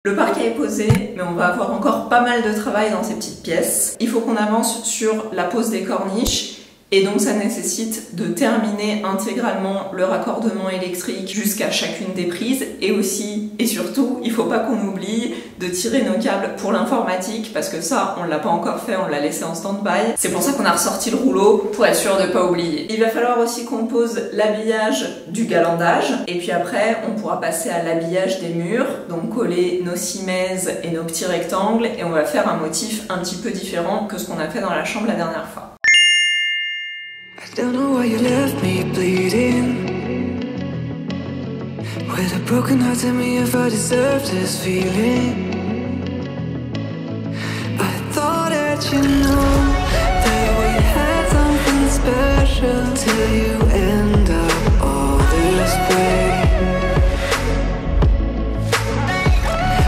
Le parquet est posé, mais on va avoir encore pas mal de travail dans ces petites pièces. Il faut qu'on avance sur la pose des corniches. Et donc ça nécessite de terminer intégralement le raccordement électrique jusqu'à chacune des prises, et aussi et surtout il faut pas qu'on oublie de tirer nos câbles pour l'informatique, parce que ça on l'a pas encore fait, on l'a laissé en stand-by. C'est pour ça qu'on a ressorti le rouleau, pour être sûr de pas oublier. Il va falloir aussi qu'on pose l'habillage du galandage, et puis après on pourra passer à l'habillage des murs, donc coller nos cimaises et nos petits rectangles, et on va faire un motif un petit peu différent que ce qu'on a fait dans la chambre la dernière fois. I don't know why you left me bleeding. With a broken heart, tell me if I deserve this feeling. I thought that you know that we had something special till you end up all this way.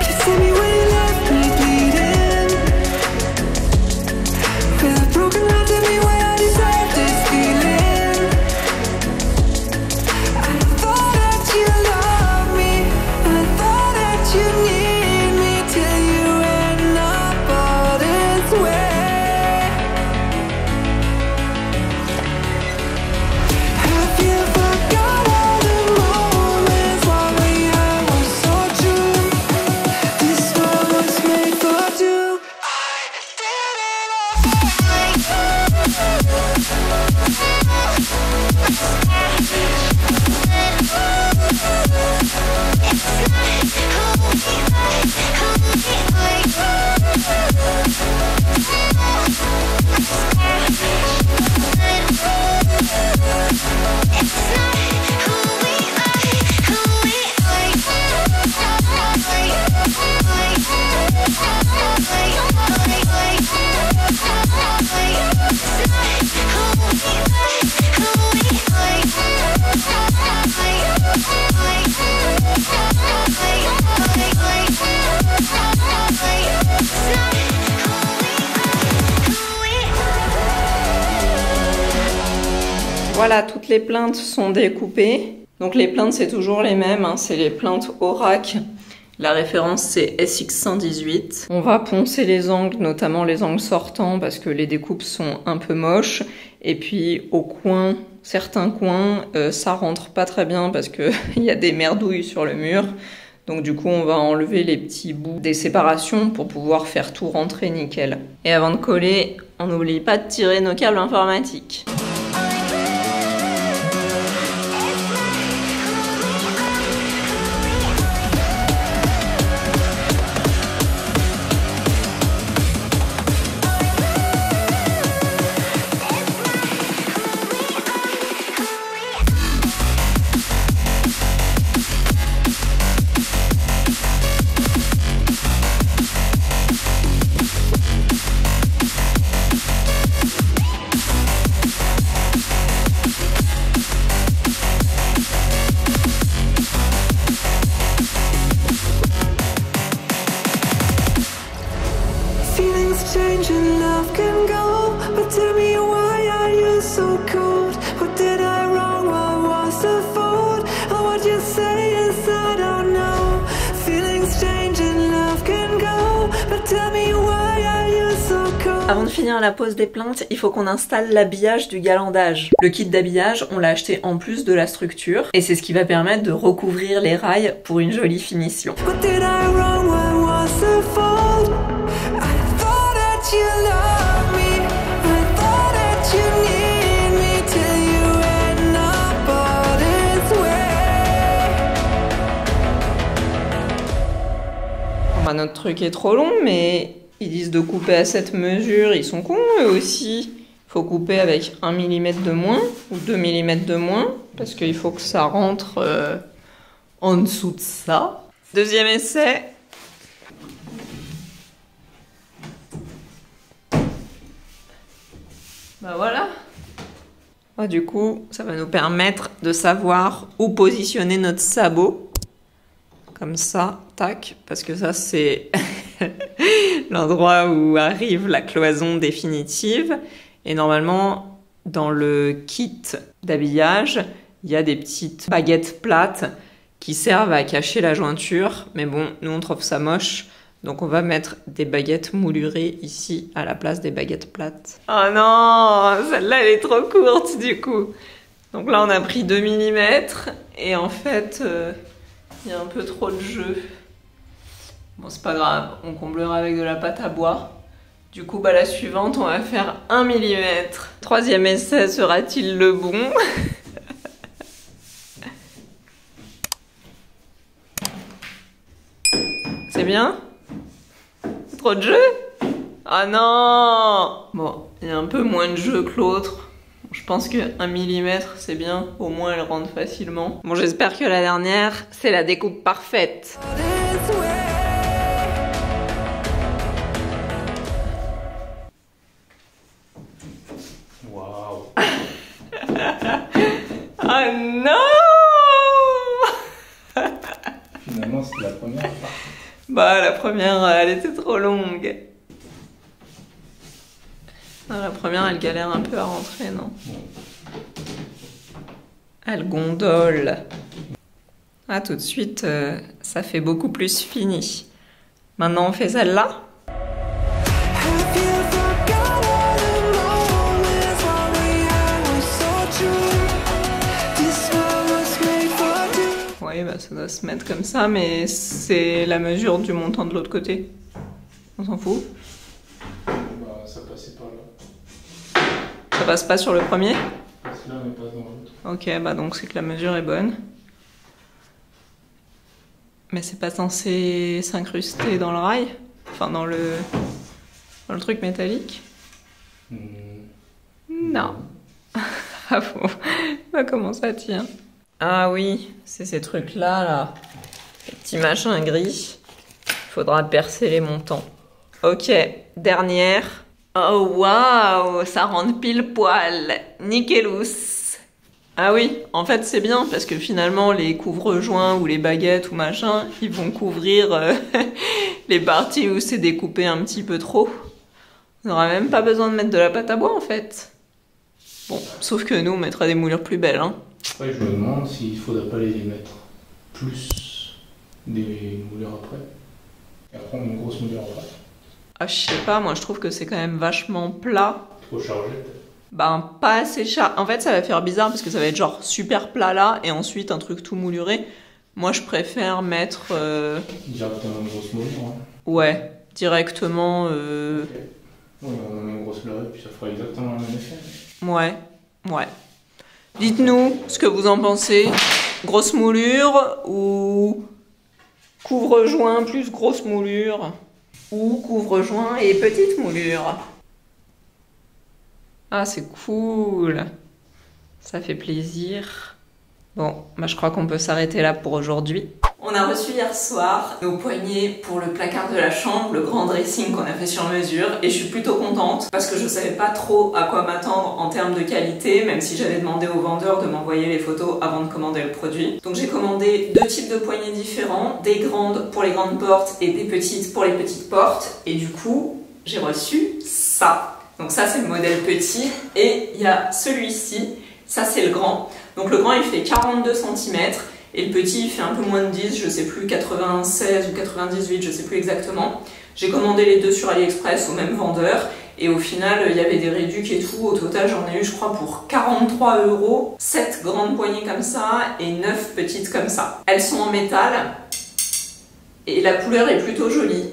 Please tell me why you left me bleeding. With a broken heart, tell me why I deserve this. Voilà, toutes les plinthes sont découpées. Donc les plinthes, c'est toujours les mêmes, hein, c'est les plinthes Orac. La référence, c'est SX118. On va poncer les angles, notamment les angles sortants, parce que les découpes sont un peu moches. Et puis au coin, certains coins, ça rentre pas très bien parce qu'il y a des merdouilles sur le mur. Donc du coup, on va enlever les petits bouts des séparations pour pouvoir faire tout rentrer nickel. Et avant de coller, on n'oublie pas de tirer nos câbles informatiques. Change and love can go, but tell me why are you so cold? What did I wrong? What was the fault? And what you say is I don't know. Feelings change and love can go, but tell me why are you so cold? Avant de finir la pose des plinthes, il faut qu'on installe l'habillage du galandage. Le kit d'habillage, on l'a acheté en plus de la structure, et c'est ce qui va permettre de recouvrir les rails pour une jolie finition. What did I wrong? What was the fault? You love me, I thought that you need me till you end up all this way. Bah, notre truc est trop long, mais ils disent de couper à cette mesure, ils sont cons eux aussi. Il faut couper avec 1 mm de moins ou 2 mm de moins, parce qu'il faut que ça rentre en dessous de ça. Deuxième essai. Bah voilà. Oh, du coup, ça va nous permettre de savoir où positionner notre sabot. Comme ça, tac, parce que ça c'est l'endroit où arrive la cloison définitive. Et normalement, dans le kit d'habillage, il y a des petites baguettes plates qui servent à cacher la jointure. Mais bon, nous on trouve ça moche. Donc on va mettre des baguettes moulurées ici à la place des baguettes plates. Oh non, celle-là elle est trop courte du coup. Donc là on a pris 2 mm et en fait il y a un peu trop de jeu. Bon c'est pas grave, on comblera avec de la pâte à bois. Du coup bah la suivante on va faire 1 mm. Troisième essai sera-t-il le bon? C'est bien? Trop de jeu? Ah non! Bon, il y a un peu moins de jeu que l'autre. Je pense que 1 mm c'est bien, au moins elle rentre facilement. Bon, j'espère que la dernière, c'est la découpe parfaite. Waouh! Ah non! Finalement, c'était la première partie. Bah, la première, elle était trop longue. Non, la première, elle galère un peu à rentrer, non? Elle gondole. Ah, tout de suite, ça fait beaucoup plus fini. Maintenant, on fait celle-là. Oui, bah, ça doit se mettre comme ça, mais c'est la mesure du montant de l'autre côté. On s'en fout. Bah, ça passait par là. Ça passe pas sur le premier? Parce que là, on passe dans l'autre. Ok, bah donc c'est que la mesure est bonne. Mais c'est pas censé s'incruster dans le rail? Enfin, dans le truc métallique? Non. Ah bon? Bah comment ça tient? Ah oui, c'est ces trucs-là, là. Les petits machins gris. Faudra percer les montants. Ok, dernière. Oh waouh, ça rentre pile poil. Nickelous. Ah oui, en fait c'est bien parce que finalement les couvre-joints ou les baguettes ou machin, ils vont couvrir les parties où c'est découpé un petit peu trop. On n'aura même pas besoin de mettre de la pâte à bois en fait. Bon, sauf que nous on mettra des moulures plus belles, hein. Ouais, je me demande s'il faudrait pas les mettre plus des moulures après. Et après on met une grosse moulure après. Ah je sais pas, moi je trouve que c'est quand même vachement plat. Trop chargé peut-être. Ben pas assez chargé. En fait ça va faire bizarre parce que ça va être genre super plat là et ensuite un truc tout mouluré. Moi je préfère mettre... Directement une grosse moulure. Hein. Ouais, directement... Ok. Ouais, on met une grosse moulure et puis ça fera exactement le même effet. Ouais, ouais. Dites-nous ce que vous en pensez. Grosse moulure ou couvre-joint plus grosse moulure? Ou couvre-joint et petite moulure? Ah, c'est cool. Ça fait plaisir. Bon, bah, je crois qu'on peut s'arrêter là pour aujourd'hui. On a reçu hier soir nos poignées pour le placard de la chambre, le grand dressing qu'on a fait sur mesure, et je suis plutôt contente parce que je savais pas trop à quoi m'attendre en termes de qualité, même si j'avais demandé au vendeur de m'envoyer les photos avant de commander le produit. Donc j'ai commandé 2 types de poignées différents, des grandes pour les grandes portes et des petites pour les petites portes, et du coup j'ai reçu ça. Donc ça c'est le modèle petit, et il y a celui-ci, ça c'est le grand. Donc le grand il fait 42 cm, et le petit il fait un peu moins de 10, je sais plus, 96 ou 98, je sais plus exactement. J'ai commandé les deux sur AliExpress au même vendeur, et au final il y avait des réducs et tout. Au total j'en ai eu je crois pour 43 €, 7 grandes poignées comme ça et 9 petites comme ça. Elles sont en métal, et la couleur est plutôt jolie.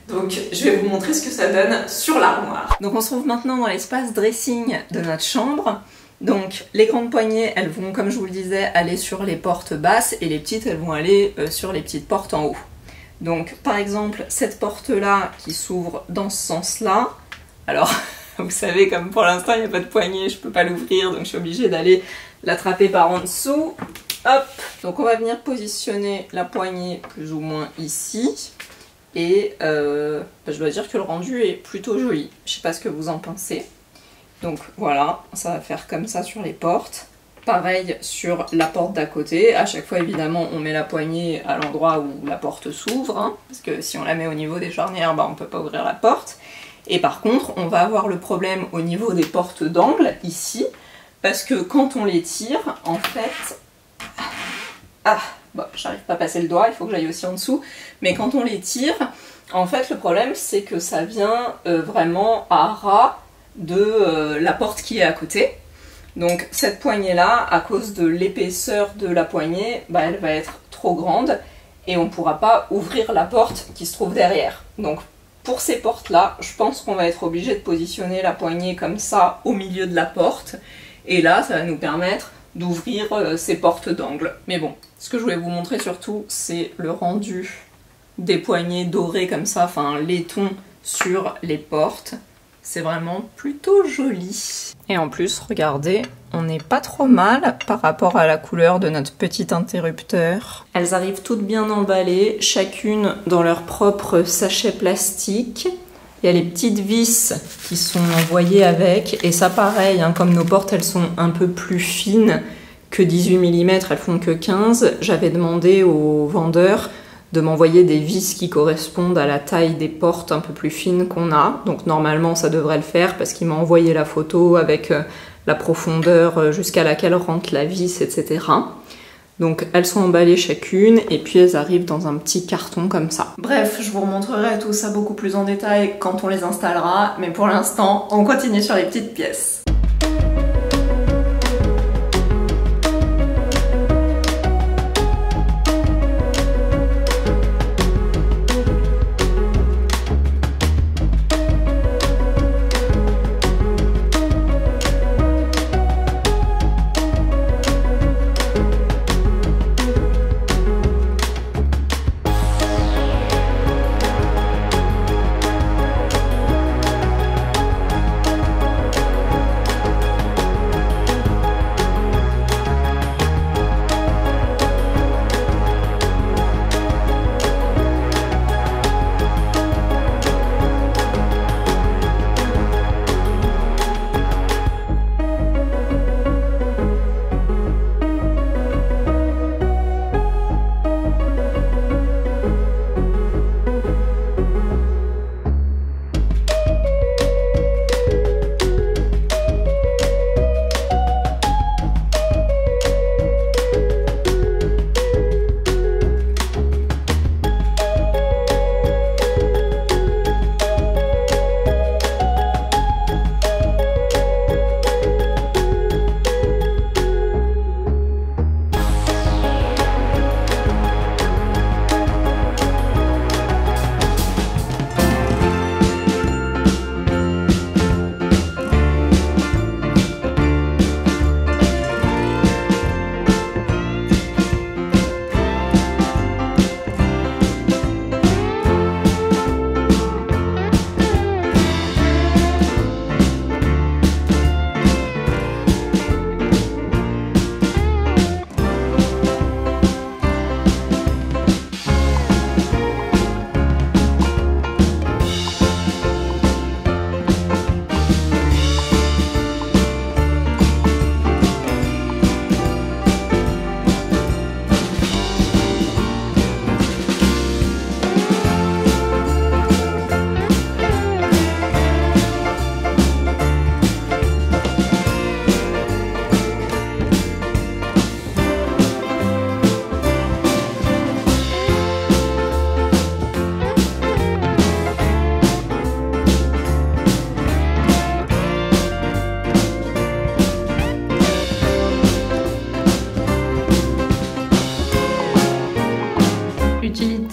Donc je vais vous montrer ce que ça donne sur l'armoire. Donc on se trouve maintenant dans l'espace dressing de notre chambre. Donc les grandes poignées, elles vont, comme je vous le disais, aller sur les portes basses, et les petites, elles vont aller sur les petites portes en haut. Donc par exemple, cette porte-là qui s'ouvre dans ce sens-là, alors vous savez, comme pour l'instant il n'y a pas de poignée, je peux pas l'ouvrir, donc je suis obligée d'aller l'attraper par en dessous. Hop. Donc on va venir positionner la poignée plus ou moins ici. Et je dois dire que le rendu est plutôt joli. Je sais pas ce que vous en pensez. Donc voilà, ça va faire comme ça sur les portes. Pareil sur la porte d'à côté. À chaque fois, évidemment, on met la poignée à l'endroit où la porte s'ouvre. Hein, parce que si on la met au niveau des charnières, bah, on peut pas ouvrir la porte. Et par contre, on va avoir le problème au niveau des portes d'angle, ici. Parce que quand on les tire, en fait... Ah, Bah, j'arrive pas à passer le doigt, il faut que j'aille aussi en dessous. Mais quand on les tire, en fait le problème c'est que ça vient vraiment à ras de la porte qui est à côté. Donc cette poignée là, à cause de l'épaisseur de la poignée, bah, elle va être trop grande et on ne pourra pas ouvrir la porte qui se trouve derrière. Donc pour ces portes là, je pense qu'on va être obligé de positionner la poignée comme ça au milieu de la porte. Et là, ça va nous permettre d'ouvrir ces portes d'angle. Mais bon, ce que je voulais vous montrer surtout, c'est le rendu des poignées dorées comme ça, enfin laiton sur les portes. C'est vraiment plutôt joli. Et en plus, regardez, on n'est pas trop mal par rapport à la couleur de notre petit interrupteur. Elles arrivent toutes bien emballées, chacune dans leur propre sachet plastique. Il y a les petites vis qui sont envoyées avec, et ça pareil, hein, comme nos portes elles sont un peu plus fines que 18 mm, elles font que 15, j'avais demandé au vendeur de m'envoyer des vis qui correspondent à la taille des portes un peu plus fines qu'on a. Donc normalement ça devrait le faire parce qu'il m'a envoyé la photo avec la profondeur jusqu'à laquelle rentre la vis, etc. Donc elles sont emballées chacune et puis elles arrivent dans un petit carton comme ça. Bref, je vous remontrerai tout ça beaucoup plus en détail quand on les installera, mais pour l'instant, on continue sur les petites pièces.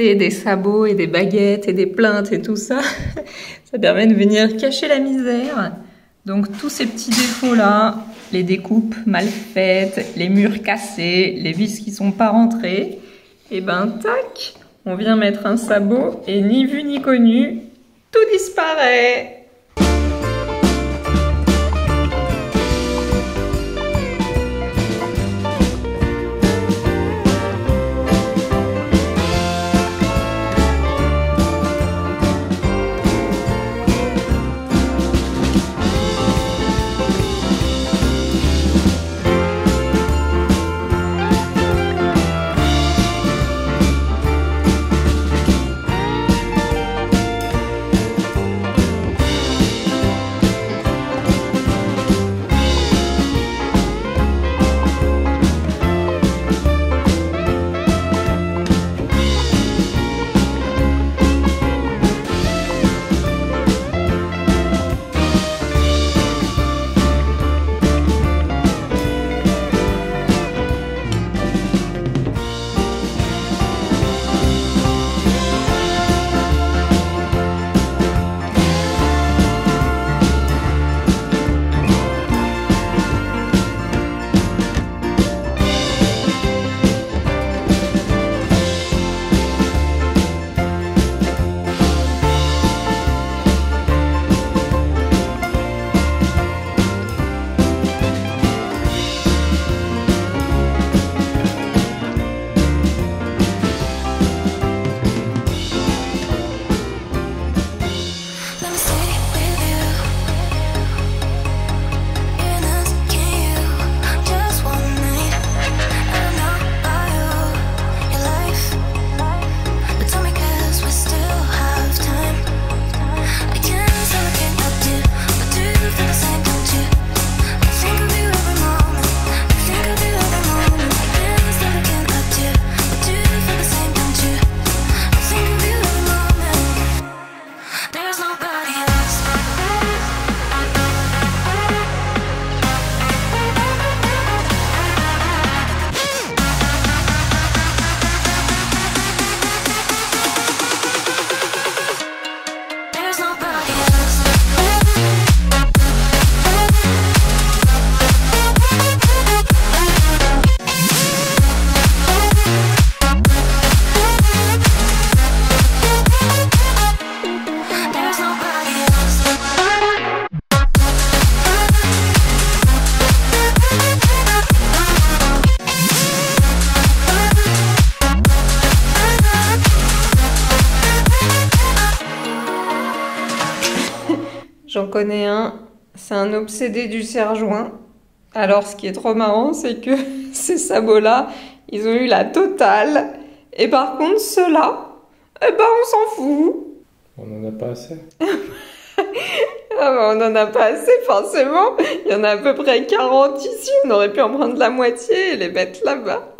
Des sabots et des baguettes et des plinthes et tout ça, ça permet de venir cacher la misère. Donc tous ces petits défauts là, les découpes mal faites, les murs cassés, les vis qui sont pas rentrées, et ben tac, on vient mettre un sabot et ni vu ni connu, tout disparaît. J'en connais un, c'est un obsédé du serre-joint. Alors, ce qui est trop marrant, c'est que ces sabots-là, ils ont eu la totale. Et par contre, ceux-là, eh ben, on s'en fout. On n'en a pas assez. Ah ben, on n'en a pas assez, forcément. Il y en a à peu près 40 ici. On aurait pu en prendre la moitié et les mettre là-bas.